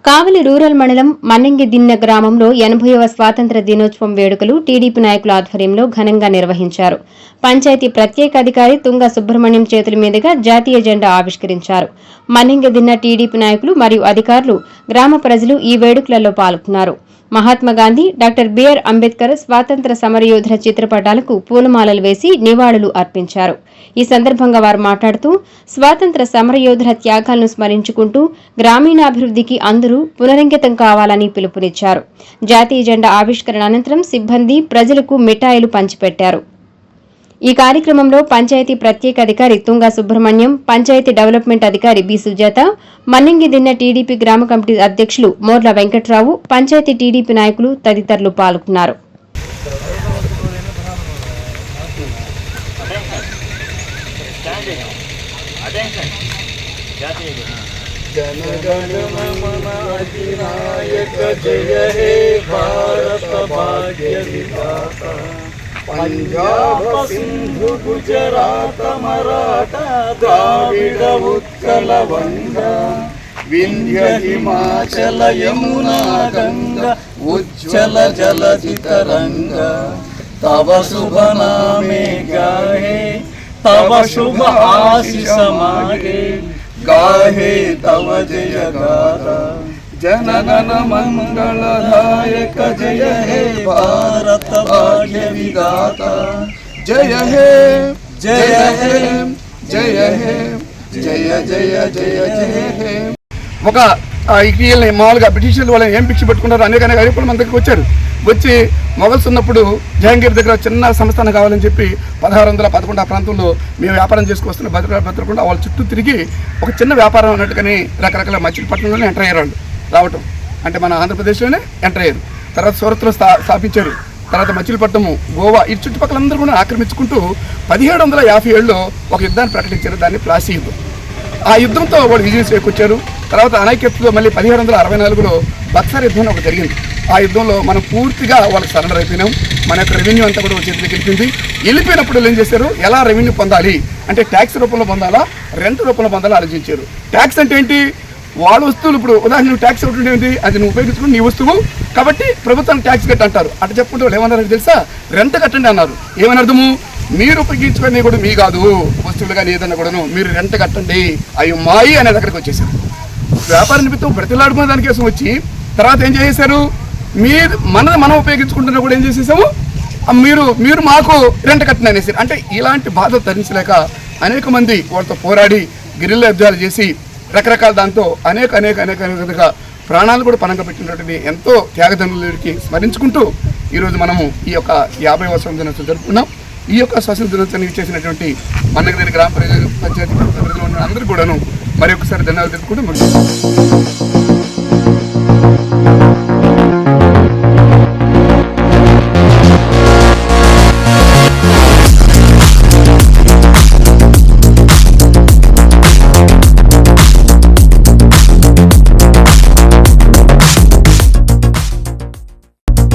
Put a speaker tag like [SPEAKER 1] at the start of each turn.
[SPEAKER 1] కావలి rural మండలం మన్నంగిదిన్నె గ్రామంలో 80వ స్వాతంత్ర దినోత్సవం వేడుకలు టీడీపీ నాయకుల ఆధ్వర్యంలో ఘనంగా నిర్వహించారు. పంచాయతీ ప్రత్యేక అధికారి తుంగ సుబ్రహ్మణ్యం చేతుల మీదుగా జాతీయ జెండా ఆవిష్కరించారు. మన్నంగిదిన్నె టీడీపీ నాయకులు మరియు అధికారులు, గ్రామ ప్రజలు ఈ వేడుకలలో పాల్గొన్నారు. మహాత్మాగాంధీ, డాక్టర్ బిఆర్ అంబేద్కర్ స్వాతంత్ర సమరయోధుల చిత్రపటాలకు పూలమాలలు వేసి నివాళులు అర్పించారు. ఈ సందర్భంగా వారు మాట్లాడుతూ స్వాతంత్ర సమరయోధుల త్యాగాలను స్మరించుకుంటూ గ్రామీణాభివృద్ధికి అందరూ పునరంకితం కావాలని పిలుపునిచ్చారు. జాతీయ జెండా ఆవిష్కరణ అనంతరం సిబ్బంది ప్రజలకు మిఠాయిలు పంచిపెట్టారు. ఈ కార్యక్రమంలో పంచాయతీ ప్రత్యేక అధికారి తుంగ సుబ్రహ్మణ్యం, పంచాయతీ డెవలప్మెంట్ అధికారి బి సుజాత, మన్నంగిదిన్నె టీడీపీ గ్రామ కమిటీ అధ్యక్షులు మోర్ల వెంకట్రావు, పంచాయతీ టీడీపీ నాయకులు తదితరులు పాల్గొన్నారు.
[SPEAKER 2] पंजाब सिंधु गुजरात मराठा द्राविड उत्कल वंगा विंध्य हिमाचल यमुना गंगा उज्जल जलधि तरंगा तव शुभ नामे गाहे तव शुभ आशीष मागे गाहे तव जय गाथा जनगण मंगलदायक जय हे भारत भाग्य विधाता जय हे जय हे जय हे जय जय जय जय हे ఒక వీళ్ళని మామూలుగా బ్రిటిషర్లు వాళ్ళని ఏం పిచ్చి పెట్టుకున్నారు అనేక అయ్యప్పలు మన దగ్గరికి వచ్చారు. వచ్చి మొఘల్స్ ఉన్నప్పుడు జహాంగీర్ దగ్గర చిన్న సంస్థానం కావాలని చెప్పి 1611 ఆ ప్రాంతంలో మేము వ్యాపారం చేసుకొస్తున్న భద్రకుండా వాళ్ళ చుట్టూ తిరిగి ఒక చిన్న వ్యాపారం అన్నట్టుగానే రకరకాల మచిలీపట్నంలోనే ఎంటర్ అయ్యారు. రావటం అంటే మన ఆంధ్రప్రదేశ్లోనే ఎంటర్ అయ్యారు. తర్వాత సూరత్లో స్థాపించారు. తర్వాత మచిలీపట్నము, గోవా ఈ చుట్టుపక్కలందరూ కూడా ఆక్రమించుకుంటూ 1757లో ఒక యుద్ధాన్ని ప్రకటించారు. దాన్ని ప్లాసీ యుద్ధం. ఆ యుద్ధంతో వాళ్ళు విజయం చేకూర్చారు. తర్వాత అనైక్యతలో మళ్ళీ 1764లో బక్సర్ యుద్ధం ఒకటి జరిగింది. ఆ యుద్ధంలో మనం పూర్తిగా వాళ్ళకి సరెండర్ అయిపోయినాం. మన యొక్క రెవెన్యూ అంతా కూడా చేతికి వెళ్ళిపోయింది. వెళ్ళిపోయినప్పుడు ఏం చేశారు, ఎలా రెవెన్యూ పొందాలి అంటే ట్యాక్స్ రూపంలో పొందాలా, రెంట్ రూపంలో పొందాలా ఆలోచించారు. ట్యాక్స్ అంటే ఏంటి, వాళ్ళ వస్తువులు ఇప్పుడు ఉదాహరణ నువ్వు ట్యాక్స్ ఒకటి ఏంటి, అది నువ్వు ఉపయోగించుకుని నీ వస్తువు కాబట్టి ప్రభుత్వానికి ట్యాక్స్ కట్టి అంటారు. అటు చెప్పుకుంటే వాళ్ళు ఏమన్నారని తెలుసా, రెంట్ కట్టండి అన్నారు. ఏమని అర్థము, మీరు ఉపయోగించుకునే కూడా మీ కాదు, వస్తువులు కానీ ఏదన్నా కూడాను మీరు రెంట్ కట్టండి, అవి మాయి అనే దగ్గరికి వచ్చేసారు. వ్యాపార నిమిత్తం బ్రతిలాడుకునే దానికోసం వచ్చి తర్వాత ఏం చేసేసారు, మనం ఉపయోగించుకుంటున్నా కూడా ఏం చేసేసాము, మీరు మాకు రెంట్ కట్టండి అనేసారు. అంటే ఇలాంటి బాధ తరించలేక అనేక మంది వాళ్ళతో పోరాడి గిరిల్ల యుద్ధాలు చేసి రకరకాల దాంతో అనేక ప్రాణాలు కూడా పణంగా పెట్టినటువంటి ఎంతో త్యాగదనులకి స్మరించుకుంటూ ఈరోజు మనము ఈ యొక్క 50వ స్వాతంత్ర దినోత్సవం జరుపుకున్నాం. ఈ యొక్క స్వాతంత్ర దినోత్సవాన్ని ఇచ్చేసినటువంటి మన్నంగిదిన్నె గ్రామ పంచాయతీ ప్రజలు ఉన్న అందరికీ కూడాను మరి ఒకసారి ధన్యవాదాలు తెలుపుకుంటూ